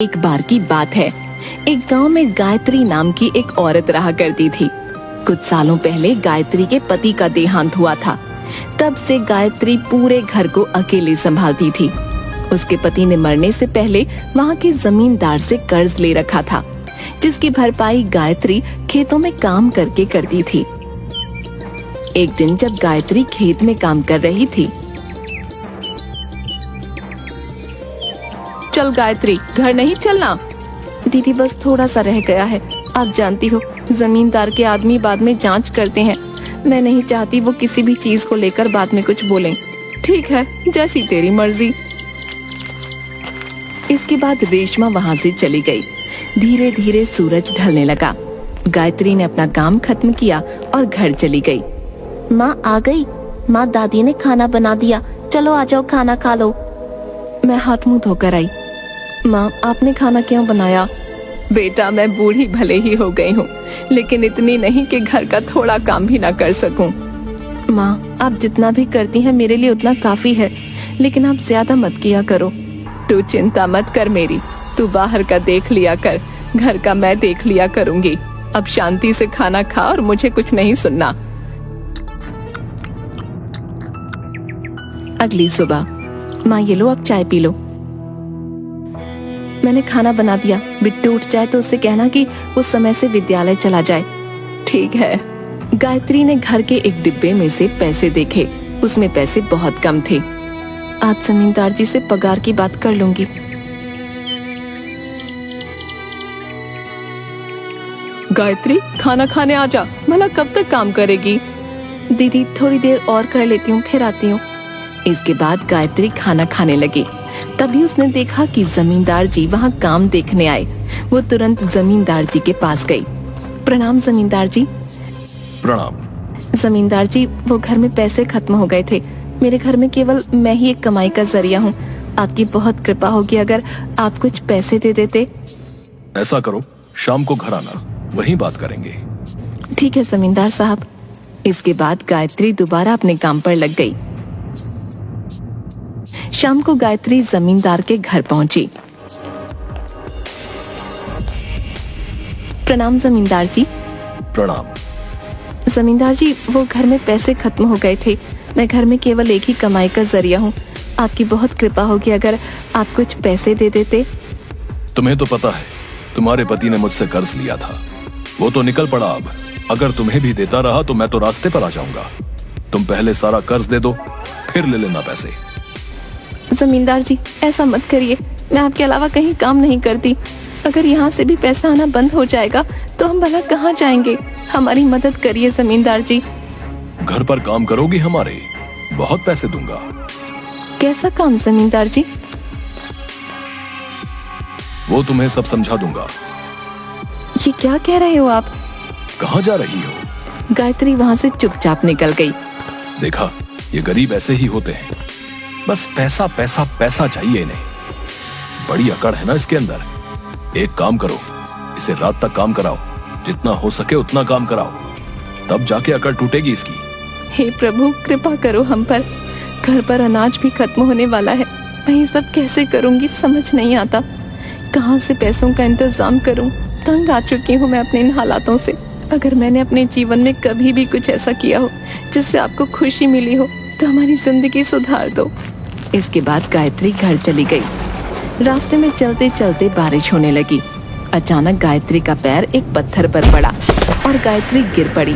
एक बार की बात है, एक गांव में गायत्री नाम की एक औरत रहा करती थी। कुछ सालों पहले गायत्री के पति का देहांत हुआ था। तब से गायत्री पूरे घर को अकेले संभालती थी। उसके पति ने मरने से पहले वहाँ के जमींदार से कर्ज ले रखा था, जिसकी भरपाई गायत्री खेतों में काम करके करती थी। एक दिन जब गायत्री खेत में काम कर रही थी, चल गायत्री, घर नहीं चलना। दीदी बस थोड़ा सा रह गया है, आप जानती हो जमींदार के आदमी बाद में जांच करते हैं। मैं नहीं चाहती वो किसी भी चीज को लेकर बाद में कुछ बोलें। ठीक है, जैसी तेरी मर्जी। इसके बाद रेशमा वहाँ से चली गई। धीरे धीरे सूरज ढलने लगा। गायत्री ने अपना काम खत्म किया और घर चली गई। माँ आ गई। माँ, दादी ने खाना बना दिया, चलो आ जाओ, खाना खा लो। मैं हाथ मुंह धोकर आई। माँ, आपने खाना क्यों बनाया? बेटा, मैं बूढ़ी भले ही हो गई हूँ, लेकिन इतनी नहीं कि घर का थोड़ा काम भी ना कर सकूं। माँ, आप जितना भी करती हैं मेरे लिए उतना काफी है, लेकिन आप ज्यादा मत किया करो। तू चिंता मत कर मेरी, तू बाहर का देख लिया कर, घर का मैं देख लिया करूंगी। अब शांति से खाना खा और मुझे कुछ नहीं सुनना। अगली सुबह, माँ ये लो, अब चाय पी लो। मैंने खाना बना दिया, बिट्टू उठ जाए तो उससे कहना कि उस समय से विद्यालय चला जाए। ठीक है। गायत्री ने घर के एक डिब्बे में से पैसे देखे। उसमें पैसे बहुत कम थे। आज जमींदार जी से पगार की बात कर लूंगी। गायत्री, खाना खाने आ जा, भला कब तक काम करेगी? दीदी थोड़ी देर और कर लेती हूँ, फिर आती हूँ। इसके बाद गायत्री खाना खाने लगी। तभी उसने देखा कि जमींदार जी वहाँ काम देखने आए। वो तुरंत जमींदार जी के पास गई। प्रणाम जमींदार जी। प्रणाम। जमींदार जी, वो घर में पैसे खत्म हो गए थे। मेरे घर में केवल मैं ही एक कमाई का जरिया हूँ। आपकी बहुत कृपा होगी अगर आप कुछ पैसे दे देते। ऐसा करो, शाम को घर आना, वहीं बात करेंगे। ठीक है जमींदार साहब। इसके बाद गायत्री दोबारा अपने काम पर लग गई। शाम को गायत्री जमींदार के घर पहुंची। प्रणाम जमींदार जी। प्रणाम। जमींदार जी, वो घर में पैसे खत्म हो गए थे। मैं घर में केवल एक ही कमाई का जरिया हूँ। आपकी बहुत कृपा होगी अगर आप कुछ पैसे दे देते। तुम्हें तो पता है, तुम्हारे पति ने मुझसे कर्ज लिया था, वो तो निकल पड़ा। अब अगर तुम्हें भी देता रहा तो मैं तो रास्ते पर आ जाऊंगा। तुम पहले सारा कर्ज दे दो, फिर ले लेना पैसे। जमींदार जी, ऐसा मत करिए। मैं आपके अलावा कहीं काम नहीं करती। अगर यहाँ से भी पैसा आना बंद हो जाएगा तो हम भला कहाँ जाएंगे? हमारी मदद करिए जमींदार जी। घर पर काम करोगी हमारे, बहुत पैसे दूंगा। कैसा काम जमींदार जी? वो तुम्हें सब समझा दूंगा। ये क्या कह रहे हो आप? कहाँ जा रही हो? गायत्री वहाँ से चुपचाप निकल गई। देखा, ये गरीब ऐसे ही होते हैं, बस पैसा पैसा पैसा चाहिए इन्हें। बड़ी अकड़ है ना इसके अंदर। एक काम करो, इसे रात तक काम कराओ, जितना हो सके उतना काम कराओ, तब जाके अकड़ टूटेगी इसकी। हे प्रभु, कृपा करो हम पर। घर पर अनाज भी खत्म होने वाला है। मैं ये सब कैसे करूंगी, समझ नहीं आता। कहाँ से पैसों का इंतजाम करूं? तंग आ चुकी हूँ मैं अपने इन हालातों से। अगर मैंने अपने जीवन में कभी भी कुछ ऐसा किया हो जिससे आपको खुशी मिली हो तो हमारी जिंदगी सुधार दो। इसके बाद गायत्री घर चली गई। रास्ते में चलते चलते बारिश होने लगी। अचानक गायत्री का पैर एक पत्थर पर पड़ा और गायत्री गिर पड़ी।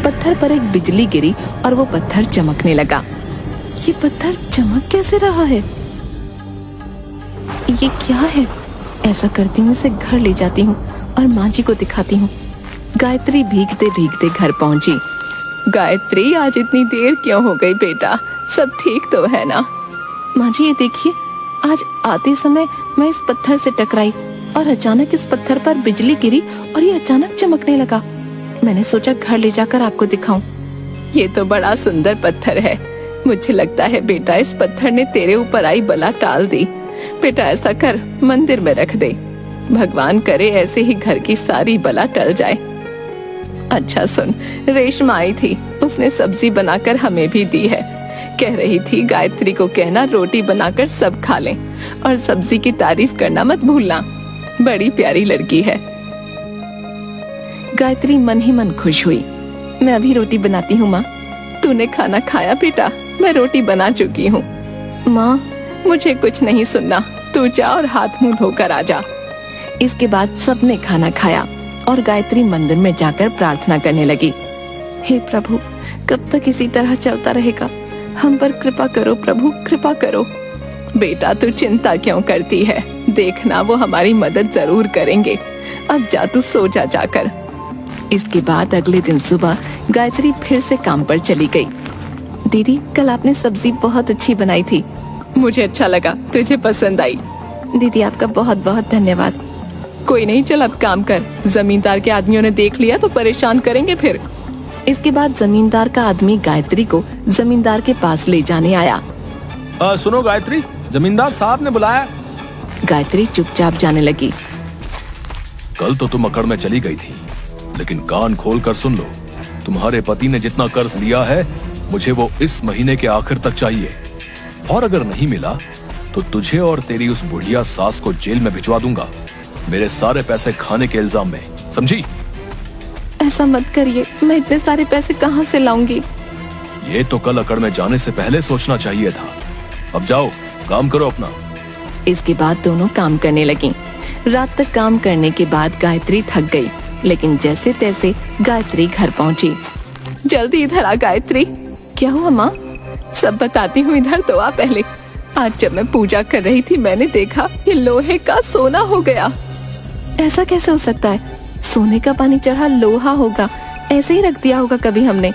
पत्थर पर एक बिजली गिरी और वो पत्थर चमकने लगा। ये पत्थर चमक कैसे रहा है? ये क्या है? ऐसा करती हूँ, इसे घर ले जाती हूँ और माँ जी को दिखाती हूँ। गायत्री भीगते भीगते घर पहुंची। गायत्री, आज इतनी देर क्यों हो गई बेटा? सब ठीक तो है ना? माँ जी, ये देखिए, आज आते समय मैं इस पत्थर से टकराई और अचानक इस पत्थर पर बिजली गिरी और ये अचानक चमकने लगा। मैंने सोचा घर ले जाकर आपको दिखाऊं। ये तो बड़ा सुंदर पत्थर है। मुझे लगता है बेटा, इस पत्थर ने तेरे ऊपर आई बला टाल दी। बेटा ऐसा कर, मंदिर में रख दे। भगवान करे ऐसे ही घर की सारी बला टल जाए। अच्छा सुन, रेशमा आई थी, उसने सब्जी बनाकर हमें भी दी है। कह रही थी गायत्री को कहना रोटी बनाकर सब खा लें और सब्जी की तारीफ करना मत भूलना। बड़ी प्यारी लड़की है। गायत्री मन ही मन खुश हुई। मैं अभी रोटी बनाती हूँ माँ। तूने खाना खाया बेटा? मैं रोटी बना चुकी हूँ। माँ मुझे कुछ नहीं सुनना, तू जा और हाथ मुंह धोकर आ जा। इसके बाद सबने खाना खाया और गायत्री मंदिर में जाकर प्रार्थना करने लगी। हे प्रभु, कब तक इसी तरह चलता रहेगा? हम पर कृपा करो प्रभु, कृपा करो। बेटा तू चिंता क्यों करती है? देखना वो हमारी मदद जरूर करेंगे। अब जा तू सो जा जाकर। इसके बाद अगले दिन सुबह गायत्री फिर से काम पर चली गई। दीदी कल आपने सब्जी बहुत अच्छी बनाई थी। मुझे अच्छा लगा, तुझे पसंद आई। दीदी आपका बहुत बहुत धन्यवाद। कोई नहीं, चल अब काम कर। जमींदार के आदमियों ने देख लिया तो परेशान करेंगे फिर। इसके बाद जमींदार का आदमी गायत्री को जमींदार के पास ले जाने आया। सुनो गायत्री, जमींदार साहब ने बुलाया। गायत्री चुपचाप जाने लगी। कल तो तुम अकड़ में चली गई थी, लेकिन कान खोल कर सुन लो। तुम्हारे पति ने जितना कर्ज लिया है, मुझे वो इस महीने के आखिर तक चाहिए। और अगर नहीं मिला तो तुझे और तेरी उस बुढ़िया सास को जेल में भिजवा दूंगा, मेरे सारे पैसे खाने के इल्जाम में, समझी? ऐसा मत करिए, मैं इतने सारे पैसे कहाँ से लाऊंगी? ये तो कल अकड़ में जाने से पहले सोचना चाहिए था। अब जाओ, काम करो अपना। इसके बाद दोनों काम करने लगी। रात तक काम करने के बाद गायत्री थक गई, लेकिन जैसे तैसे गायत्री घर पहुंची। जल्दी इधर आ गायत्री। क्या हुआ माँ? सब बताती हूँ, इधर तो आ पहले। आज जब मैं पूजा कर रही थी, मैंने देखा ये लोहे का सोना हो गया। ऐसा कैसे हो सकता है? सोने का पानी चढ़ा लोहा होगा, ऐसे ही रख दिया होगा कभी हमने।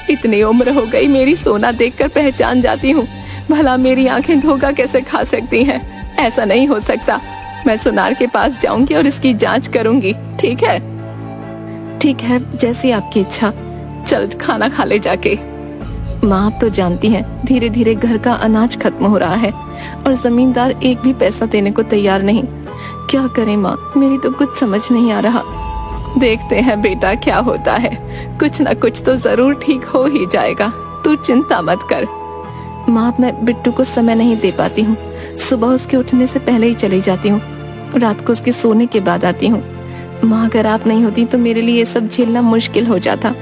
इतनी उम्र हो गई, मेरी सोना देखकर पहचान जाती हूँ। भला मेरी आंखें धोखा कैसे खा सकती हैं? ऐसा नहीं हो सकता। मैं सुनार के पास जाऊंगी और इसकी जांच करूंगी, ठीक है? ठीक है, जैसी आपकी इच्छा। चल खाना खा ले जाके। माँ आप तो जानती हैं, धीरे धीरे घर का अनाज खत्म हो रहा है और जमींदार एक भी पैसा देने को तैयार नहीं। क्या करें माँ, मेरी तो कुछ समझ नहीं आ रहा। देखते हैं बेटा क्या होता है, कुछ न कुछ तो जरूर ठीक हो ही जाएगा, तू चिंता मत कर। माँ मैं बिट्टू को समय नहीं दे पाती हूँ। सुबह उसके उठने से पहले ही चली जाती हूँ, रात को उसके सोने के बाद आती हूँ। माँ अगर आप नहीं होती तो मेरे लिए ये सब झेलना मुश्किल हो जाता।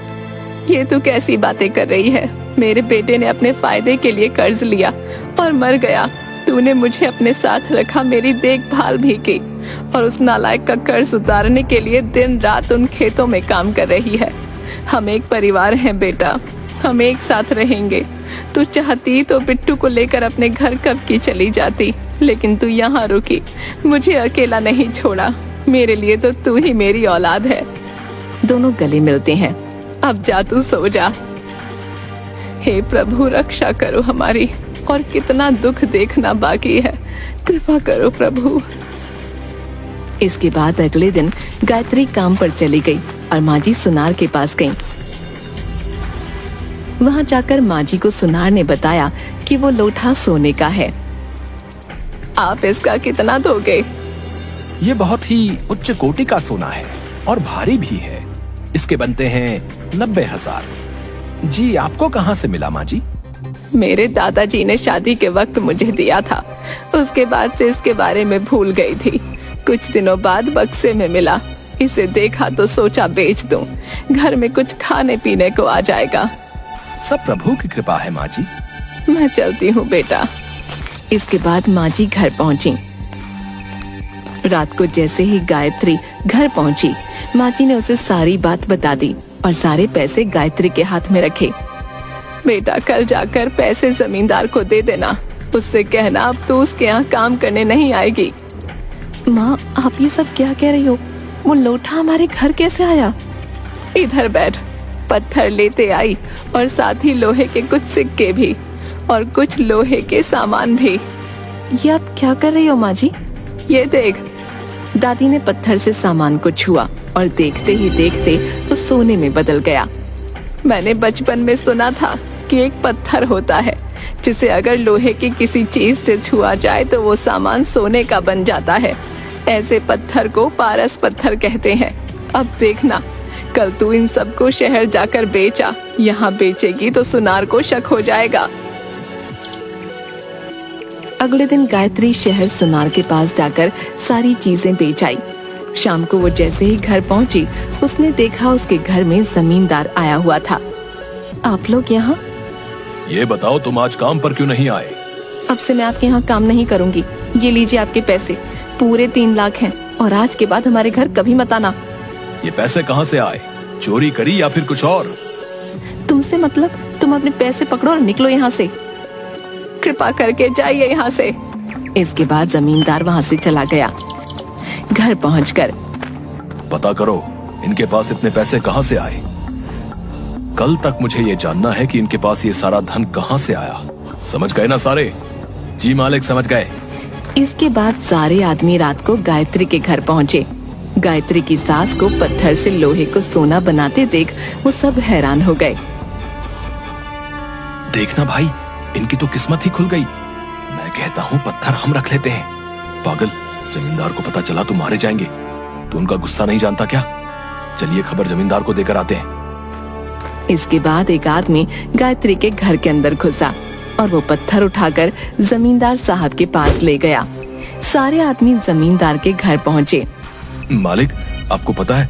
ये तू कैसी बातें कर रही है? मेरे बेटे ने अपने फायदे के लिए कर्ज लिया और मर गया। तूने मुझे अपने साथ रखा, मेरी देखभाल भी की और उस नालायक का कर्ज उतारने के लिए दिन रात उन खेतों में काम कर रही है। हम एक परिवार हैं बेटा, हम एक साथ रहेंगे। तू चाहती तो बिट्टू को लेकर अपने घर कब की चली जाती, लेकिन तू यहाँ रुकी, मुझे अकेला नहीं छोड़ा। मेरे लिए तो तू ही मेरी औलाद है। दोनों गले मिलते हैं। अब जा तू सो जा। हे प्रभु रक्षा करो हमारी, और कितना दुख देखना बाकी है, कृपा करो प्रभु। इसके बाद अगले दिन गायत्री काम पर चली गई और माँ जी सुनार के पास गई। वहां जाकर माँ जी को सुनार ने बताया कि वो लोटा सोने का है। आप इसका कितना दोगे? ये बहुत ही उच्च कोटि का सोना है और भारी भी है। इसके बनते हैं 90,000। जी आपको कहाँ से मिला माँ जी? मेरे दादाजी ने शादी के वक्त मुझे दिया था, उसके बाद से इसके बारे में भूल गई थी। कुछ दिनों बाद बक्से में मिला, इसे देखा तो सोचा बेच दूं, घर में कुछ खाने पीने को आ जाएगा। सब प्रभु की कृपा है माँ जी। मैं चलती हूँ बेटा। इसके बाद माँ जी घर पहुँची। रात को जैसे ही गायत्री घर पहुँची, माँ जी ने उसे सारी बात बता दी और सारे पैसे गायत्री के हाथ में रखे। बेटा कल जाकर पैसे जमींदार को दे देना, उससे कहना अब तू उसके यहाँ काम करने नहीं आएगी। माँ आप ये सब क्या कह रही हो? वो लोटा हमारे घर कैसे आया? इधर बैठ। पत्थर लेते आई और साथ ही लोहे के कुछ सिक्के भी और कुछ लोहे के सामान भी। ये आप क्या कर रही हो माँ जी? ये देख। दादी ने पत्थर से सामान को छुआ और देखते ही देखते वो सोने में बदल गया। मैंने बचपन में सुना था कि एक पत्थर होता है जिसे अगर लोहे की किसी चीज से छुआ जाए तो वो सामान सोने का बन जाता है। ऐसे पत्थर को पारस पत्थर कहते हैं। अब देखना, कल तू इन सबको शहर जाकर बेचा। यहाँ बेचेगी तो सुनार को शक हो जाएगा। अगले दिन गायत्री शहर सुनार के पास जाकर सारी चीजें बेच आई। शाम को वो जैसे ही घर पहुंची, उसने देखा उसके घर में जमींदार आया हुआ था। आप लोग यहाँ? ये बताओ तुम आज काम पर क्यों नहीं आए? अब से मैं आपके यहाँ काम नहीं करूँगी। ये लीजिए आपके पैसे, पूरे 3 लाख हैं, और आज के बाद हमारे घर कभी मत आना। ये पैसे कहाँ से आए? चोरी करी या फिर कुछ और? तुमसे मतलब? तुम अपने पैसे पकड़ो और निकलो यहाँ से। कृपा करके जाइए यहाँ से। इसके बाद जमींदार वहाँ से चला गया। घर पहुंचकर पता करो इनके पास इतने पैसे कहाँ से आए। कल तक मुझे ये जानना है कि इनके पास ये सारा धन कहाँ से आया। समझ गए ना सारे? जी मालिक, समझ गए। इसके बाद सारे आदमी रात को गायत्री के घर पहुंचे। गायत्री की सास को पत्थर से लोहे को सोना बनाते देख वो सब हैरान हो गए। देखना भाई, इनकी तो किस्मत ही खुल गई। मैं कहता हूँ पत्थर हम रख लेते हैं। पागल, जमींदार को पता चला तो मारे जाएंगे। तो उनका गुस्सा नहीं जानता क्या? चलिए खबर जमींदार को देकर आते हैं। इसके बाद एक आदमी गायत्री के घर के अंदर घुसा और वो पत्थर उठाकर जमींदार साहब के पास ले गया। सारे आदमी जमींदार के घर पहुंचे। मालिक, आपको पता है,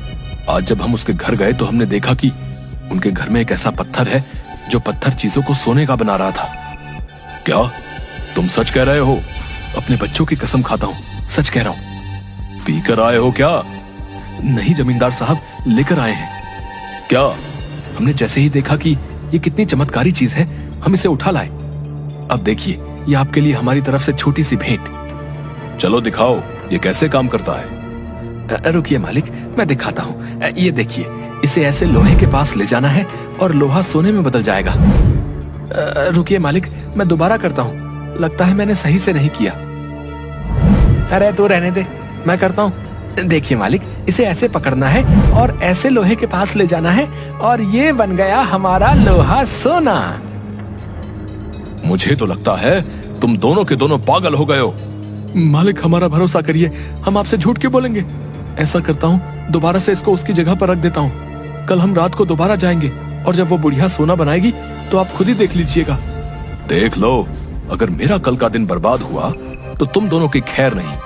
आज जब हम उसके घर गए तो हमने देखा कि उनके घर में एक ऐसा पत्थर है जो पत्थर चीजों को सोने का बना रहा था। क्या तुम सच कह रहे हो? अपने बच्चों की कसम खाता हूँ, सच कह रहा हूँ। पीकर आए हो क्या? नहीं जमींदार साहब, लेकर आए हैं। क्या? हमने जैसे ही देखा कि ये कितनी चमत्कारी चीज है, हम इसे उठा लाए। अब देखिए, ये आपके लिए हमारी तरफ से छोटी सी भेंट। चलो दिखाओ, ये कैसे काम करता है। रुकिए मालिक, मैं दिखाता हूँ। ये देखिए, इसे ऐसे लोहे के पास ले जाना है और लोहा सोने में बदल जाएगा। रुकिए मालिक, मैं दोबारा करता हूँ। लगता है मैंने सही से नहीं किया। अरे तो रहने दे, मैं करता हूँ। देखिए मालिक, इसे ऐसे पकड़ना है और ऐसे लोहे के पास ले जाना है और ये बन गया हमारा लोहा सोना। मुझे तो लगता है तुम दोनों के दोनों पागल हो गए हो। मालिक, हमारा भरोसा करिए, हम आपसे झूठ क्यों बोलेंगे। ऐसा करता हूँ, दोबारा से इसको उसकी जगह पर रख देता हूँ। कल हम रात को दोबारा जाएंगे और जब वो बुढ़िया सोना बनाएगी तो आप खुद ही देख लीजिएगा। देख लो, अगर मेरा कल का दिन बर्बाद हुआ तो तुम दोनों की खैर नहीं।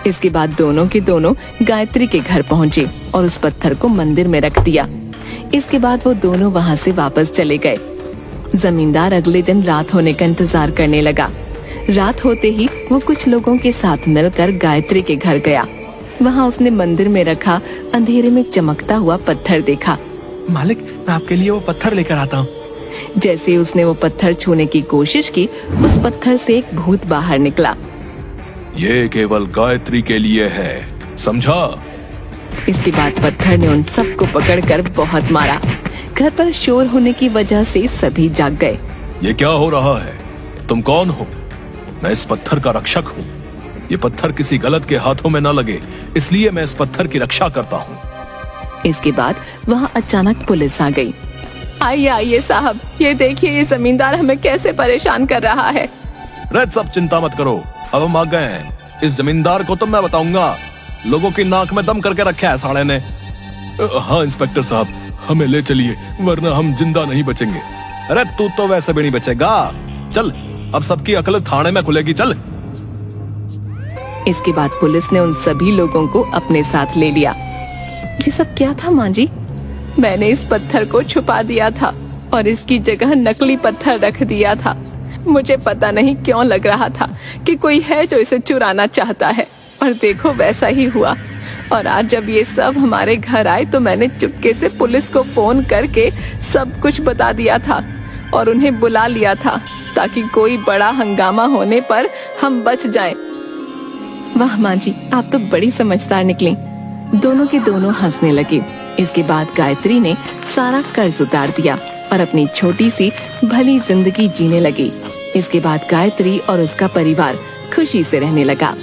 इसके बाद दोनों के दोनों गायत्री के घर पहुंचे और उस पत्थर को मंदिर में रख दिया। इसके बाद वो दोनों वहाँ से वापस चले गए। जमींदार अगले दिन रात होने का इंतजार करने लगा। रात होते ही वो कुछ लोगों के साथ मिलकर गायत्री के घर गया। वहाँ उसने मंदिर में रखा अंधेरे में चमकता हुआ पत्थर देखा। मालिक, मैं आपके लिए वो पत्थर लेकर आता हूँ। जैसे ही उसने वो पत्थर छूने की कोशिश की, उस पत्थर से एक भूत बाहर निकला। ये केवल गायत्री के लिए है, समझा? इसके बाद पत्थर ने उन सबको पकड़कर बहुत मारा। घर पर शोर होने की वजह से सभी जाग गए। ये क्या हो रहा है? तुम कौन हो? मैं इस पत्थर का रक्षक हूँ। ये पत्थर किसी गलत के हाथों में न लगे, इसलिए मैं इस पत्थर की रक्षा करता हूँ। इसके बाद वहाँ अचानक पुलिस आ गई। आइए आइए साहब, ये देखिए, ये जमींदार हमें कैसे परेशान कर रहा है। रेड, सब चिंता मत करो, अब हम आ गए हैं। इस जमींदार को तो मैं बताऊंगा। लोगों की नाक में दम करके रखा है साले ने। हाँ इंस्पेक्टर साहब, हमें ले चलिए, वरना हम जिंदा नहीं बचेंगे। अरे तू तो वैसे भी नहीं बचेगा। चल, अब सबकी अकल थाने में खुलेगी, चल। इसके बाद पुलिस ने उन सभी लोगों को अपने साथ ले लिया। ये सब क्या था माँ जी? मैंने इस पत्थर को छुपा दिया था और इसकी जगह नकली पत्थर रख दिया था। मुझे पता नहीं क्यों लग रहा था कि कोई है जो इसे चुराना चाहता है, और देखो वैसा ही हुआ। और आज जब ये सब हमारे घर आए तो मैंने चुपके से पुलिस को फोन करके सब कुछ बता दिया था और उन्हें बुला लिया था, ताकि कोई बड़ा हंगामा होने पर हम बच जाएं। वाह माँ जी, आप तो बड़ी समझदार निकली। दोनों के दोनों हंसने लगे। इसके बाद गायत्री ने सारा कर्ज उतार दिया और अपनी छोटी सी भली जिंदगी जीने लगी। इसके बाद गायत्री और उसका परिवार खुशी से रहने लगा।